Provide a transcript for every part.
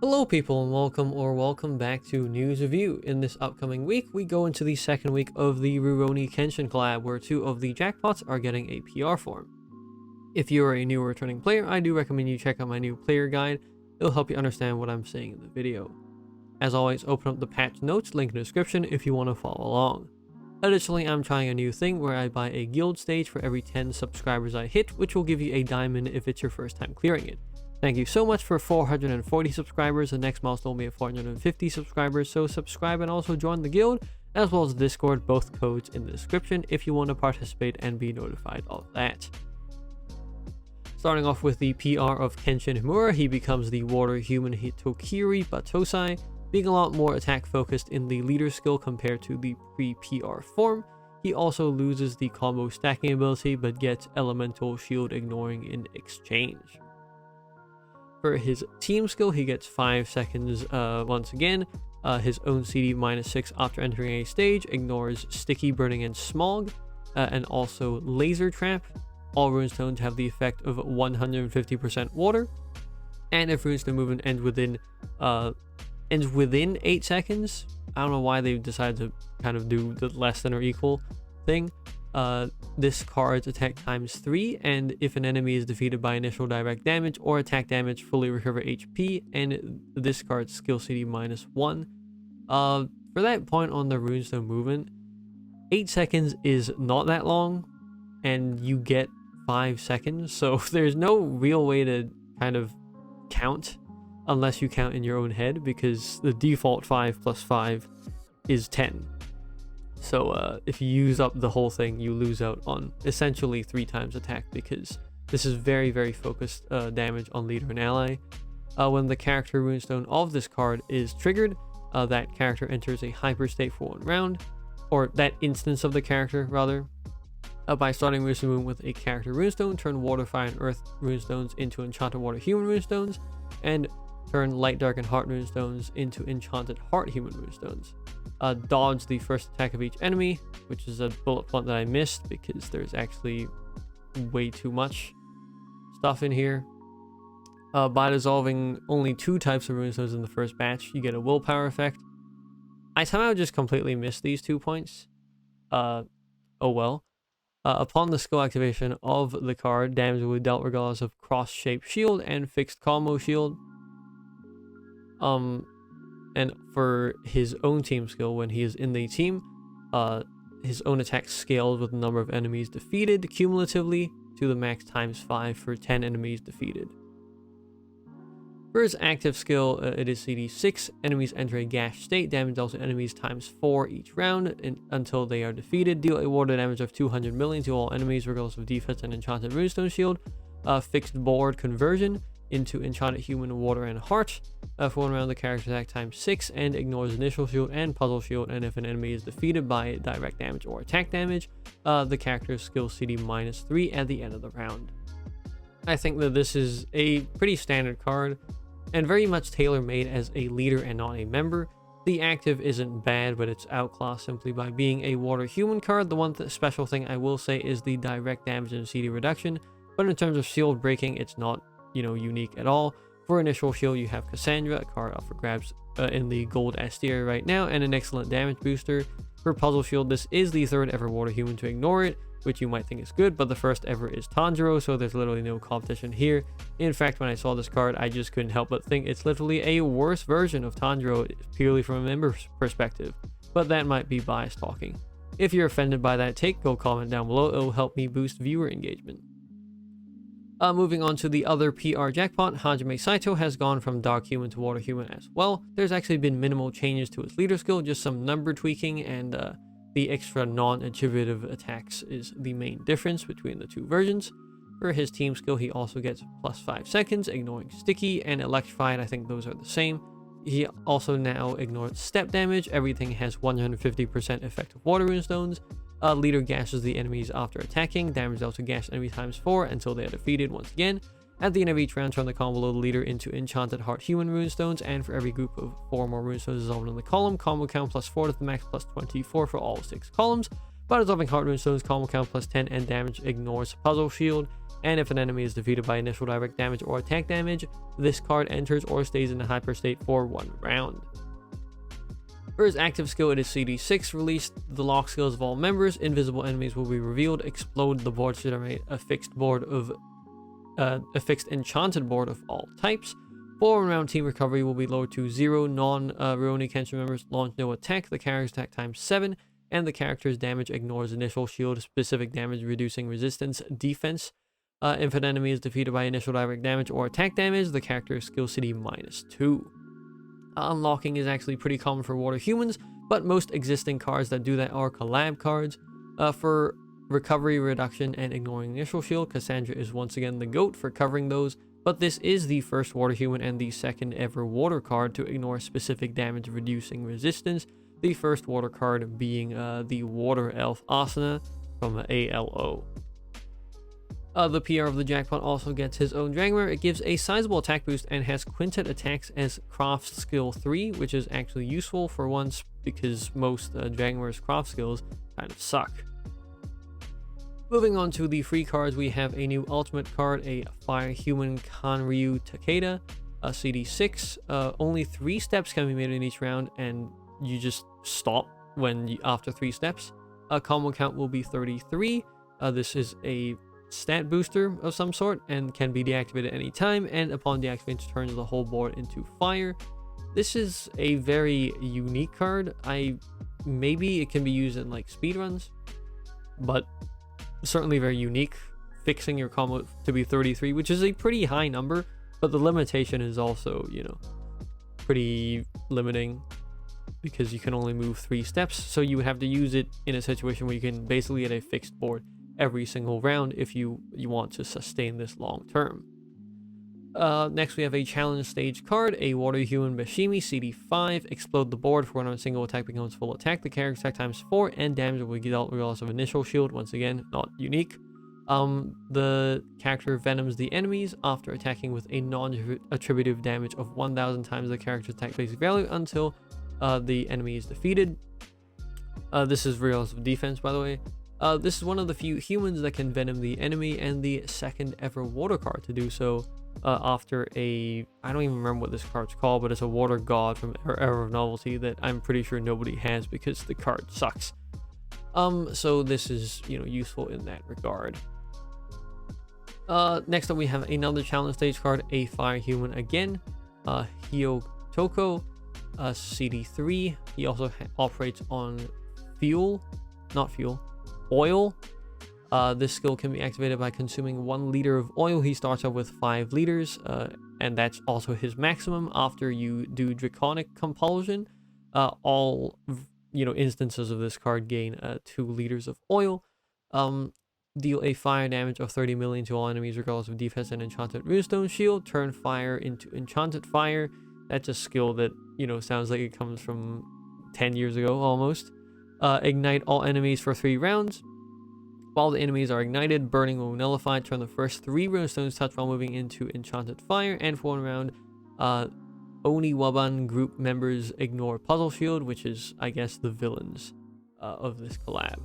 Hello people and welcome back to News Review. In this upcoming week, we go into the second week of the Rurouni Kenshin collab, where two of the Jackpots are getting a PR form. If you are a new or returning player, I do recommend you check out my new player guide. It'll help you understand what I'm saying in the video. As always, open up the patch notes, link in the description if you want to follow along. Additionally, I'm trying a new thing where I buy a guild stage for every 10 subscribers I hit, which will give you a diamond if it's your first time clearing it. Thank you so much for 440 subscribers. The next milestone will be at 450 subscribers, so subscribe and also join the guild, as well as Discord, both codes in the description if you want to participate and be notified of that. Starting off with the PR of Kenshin Himura, he becomes the water human Hitokiri Batosai, being a lot more attack focused in the leader skill compared to the pre-PR form. He also loses the combo stacking ability but gets elemental shield ignoring in exchange. For his team skill, he gets 5 seconds once again. His own CD -6 after entering a stage, ignores sticky, burning, and smog, and also laser trap. All runestones have the effect of 150% water, and if runestone movement ends within 8 seconds, I don't know why they decided to kind of do the less than or equal thing. This card's attack times 3, and if an enemy is defeated by initial direct damage or attack damage, fully recover HP, and this card's skill CD -1. For that point on the runestone movement, 8 seconds is not that long, and you get 5 seconds, so there's no real way to kind of count unless you count in your own head, because the default 5 plus 5 is 10. So if you use up the whole thing, you lose out on essentially 3 times attack, because this is very focused damage on leader and ally. When the character runestone of this card is triggered, that character enters a hyper state for 1 round, or that instance of the character rather. By starting runestone movement with a character runestone, turn water, fire, and earth runestones into enchanted water human runestones, and turn light, dark, and heart runestones into enchanted heart human runestones. Dodge the first attack of each enemy, which is a bullet point that I missed because there's actually way too much stuff in here. By dissolving only 2 types of runestones in the first batch, you get a willpower effect. I somehow just completely missed these 2 points. Oh well. Upon the skill activation of the card, damage will be dealt regardless of cross-shaped shield and fixed combo shield. And for his own team skill, when he is in the team, his own attack scales with the number of enemies defeated cumulatively to the max ×5 for 10 enemies defeated. For his active skill, it is CD 6. Enemies enter a gash state, damage dealt to enemies ×4 each round until they are defeated. Deal a water damage of 200 million to all enemies regardless of defense and enchanted runestone shield. Fixed board conversion into enchanted human, water, and heart. For 1 round, the character attack ×6 and ignores initial shield and puzzle shield, and if an enemy is defeated by direct damage or attack damage, the character's skill CD -3 at the end of the round. I think that this is a pretty standard card and very much tailor-made as a leader and not a member. The active isn't bad, but it's outclassed simply by being a water human card. The one special thing I will say is the direct damage and CD reduction, but in terms of shield breaking, it's not, unique at all. For initial shield, you have Cassandra, a card up for grabs in the gold S tier right now, and an excellent damage booster. For puzzle shield, this is the 3rd ever water human to ignore it, which you might think is good, but the 1st ever is Tanjiro, so there's literally no competition here. In fact, when I saw this card, I just couldn't help but think it's literally a worse version of Tanjiro, purely from a member's perspective, but that might be bias talking. If you're offended by that take, go comment down below. It will help me boost viewer engagement. Moving on to the other PR jackpot, Hajime Saito has gone from dark human to water human as well. There's actually been minimal changes to his leader skill, just some number tweaking, and the extra non-attributive attacks is the main difference between the 2 versions. For his team skill, he also gets +5 seconds, ignoring sticky and electrified. I think those are the same. He also now ignores step damage. Everything has 150% effective water runestones. Leader gashes the enemies after attacking. Damage dealt to gash enemy ×4 until they are defeated once again. At the end of each round, turn the column below the leader into enchanted heart human runestones, and for every group of 4 more runestones dissolved in the column, combo count +4 to the max +24 for all 6 columns. By dissolving heart runestones, combo count +10 and damage ignores puzzle shield. And if an enemy is defeated by initial direct damage or attack damage, this card enters or stays in a hyper state for 1 round. For his active skill, it is CD6. Released the lock skills of all members. Invisible enemies will be revealed. Explode the board to generate a fixed enchanted board of all types. For 1 round team recovery will be lowered to 0. Non-Rurouni Kenshin members launch no attack. The character's attack times 7. And the character's damage ignores initial shield specific damage, reducing resistance defense. If an enemy is defeated by initial direct damage or attack damage, the character's skill CD -2. Unlocking is actually pretty common for water humans, but most existing cards that do that are collab cards. For recovery, reduction, and ignoring initial shield, Cassandra is once again the GOAT for covering those, but this is the first water human and the second ever water card to ignore specific damage reducing resistance, the first water card being the water elf Asuna from ALO. The PR of the Jackpot also gets his own Dragonware. It gives a sizable attack boost and has quintet attacks as craft skill 3, which is actually useful for once because most Dragonware's craft skills kind of suck. Moving on to the free cards, we have a new ultimate card, a Fire Human Karū Takeda, a CD6. Only 3 steps can be made in each round, and you just stop after 3 steps. Combo count will be 33. This is a stat booster of some sort and can be deactivated at any time, and upon deactivation turns the whole board into fire. This is a very unique card. Maybe it can be used in like speedruns, but certainly very unique, fixing your combo to be 33, which is a pretty high number, but the limitation is also, you know, pretty limiting because you can only move 3 steps, so you would have to use it in a situation where you can basically get a fixed board every single round if you want to sustain this long term. Next we have a challenge stage card, a water human Bashimi, CD5. Explode the board for when a single attack becomes full attack. The character's attack times 4 and damage will be dealt regardless of initial shield. Once again, not unique. The character venoms the enemies after attacking with a non-attributive damage of 1000 times the character's attack basic value until the enemy is defeated. This is regardless of defense, by the way. This is one of the few humans that can venom the enemy and the second ever water card to do so after I don't even remember what this card's called, but it's a water god from Era of Novelty that I'm pretty sure nobody has because the card sucks. So this is, you know, useful in that regard. Next up we have another challenge stage card, a fire human again, Hyotoko, CD3. He also operates on oil. This skill can be activated by consuming 1 liter of oil. He starts out with 5 liters, and that's also his maximum. After you do Draconic Compulsion, all instances of this card gain 2 liters of oil. Deal a fire damage of 30 million to all enemies regardless of defense and enchanted runestone shield. Turn fire into enchanted fire. That's a skill that, you know, sounds like it comes from 10 years ago almost. Ignite all enemies for 3 rounds. While the enemies are ignited, burning will nullify. Turn the first 3 runestones touch while moving into enchanted fire. And for 1 round, Oniwaban group members ignore puzzle shield, which is, I guess, the villains of this collab.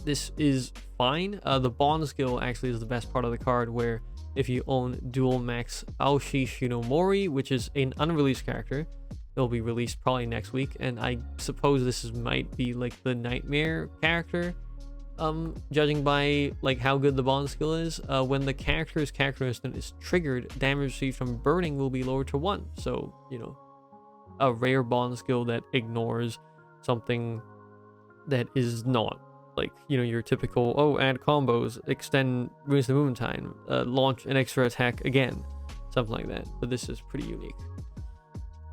This is fine. The bond skill actually is the best part of the card, where if you own dual max Aoshi Shinomori, which is an unreleased character, it'll be released probably next week, and I suppose this might be like the nightmare character, judging by like how good the bond skill is. When the character's characteristic is triggered, damage received from burning will be lowered to 1. So, you know, a rare bond skill that ignores something that is not like, you know, your typical, add combos, extend runes to movement time, launch an extra attack again, something like that. But this is pretty unique.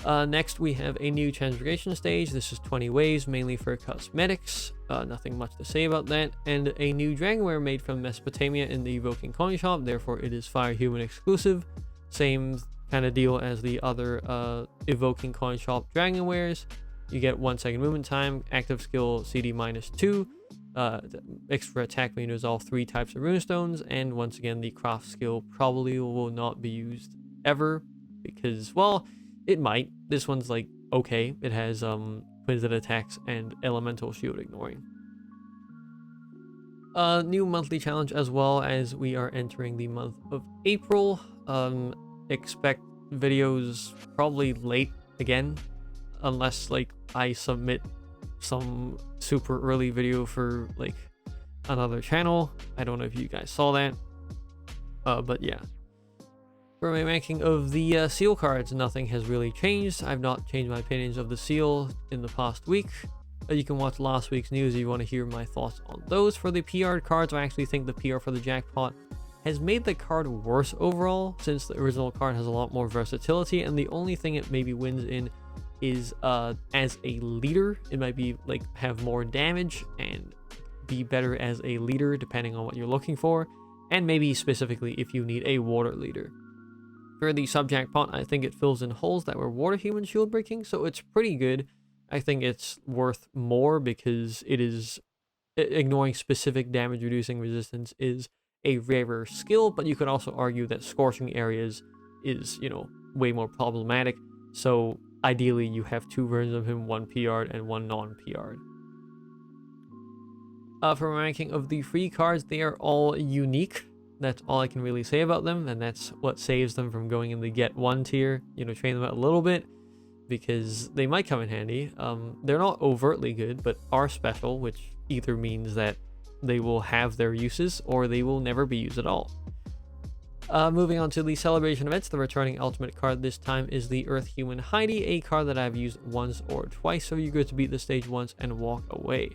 Next we have a new transmigration stage. This is 20 waves, mainly for cosmetics. Nothing much to say about that. And a new Dragonware made from Mesopotamia in the Evoking Coin Shop, therefore it is Fire Human exclusive. Same kind of deal as the other Evoking Coin Shop Dragonwares. You get 1 second movement time, active skill CD -2, extra attack may resolve 3 types of runestones, and once again the craft skill probably will not be used ever because, well, it might. This one's like okay. It has quintet attacks and elemental shield ignoring. New monthly challenge as well, as we are entering the month of April. Expect videos probably late again, unless like I submit some super early video for like another channel. I don't know if you guys saw that, but yeah. For my ranking of the seal cards, nothing has really changed. I've not changed my opinions of the seal in the past week. You can watch last week's news if you want to hear my thoughts on those. For the PR cards, I actually think the PR for the jackpot has made the card worse overall, since the original card has a lot more versatility, and the only thing it maybe wins in is as a leader. It might be like have more damage and be better as a leader depending on what you're looking for, and maybe specifically if you need a water leader. For the sub jackpot, I think it fills in holes that were water human shield breaking, so it's pretty good. I think it's worth more because it is ignoring specific damage reducing resistance is a rarer skill, but you could also argue that scorching areas is, you know, way more problematic. So ideally you have two versions of him, one PR'd and one non-PR'd. For ranking of the free cards, they are all unique. That's all I can really say about them, and that's what saves them from going in the get one tier. You know, train them out a little bit, because they might come in handy. They're not overtly good, but are special, which either means that they will have their uses or they will never be used at all. Moving on to the celebration events, the returning ultimate card this time is the Earth Human Heidi, a card that I've used once or twice, so you're good to beat the stage once and walk away.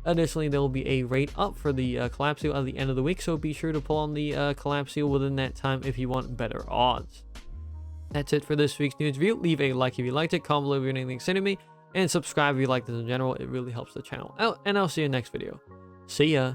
Additionally, there will be a rate up for the collab seal at the end of the week, so be sure to pull on the collab seal within that time if you want better odds. That's it for this week's news review. Leave a like if you liked it, comment below if you have anything to say to me, and subscribe if you like this in general. It really helps the channel out, and I'll see you in the next video. See ya!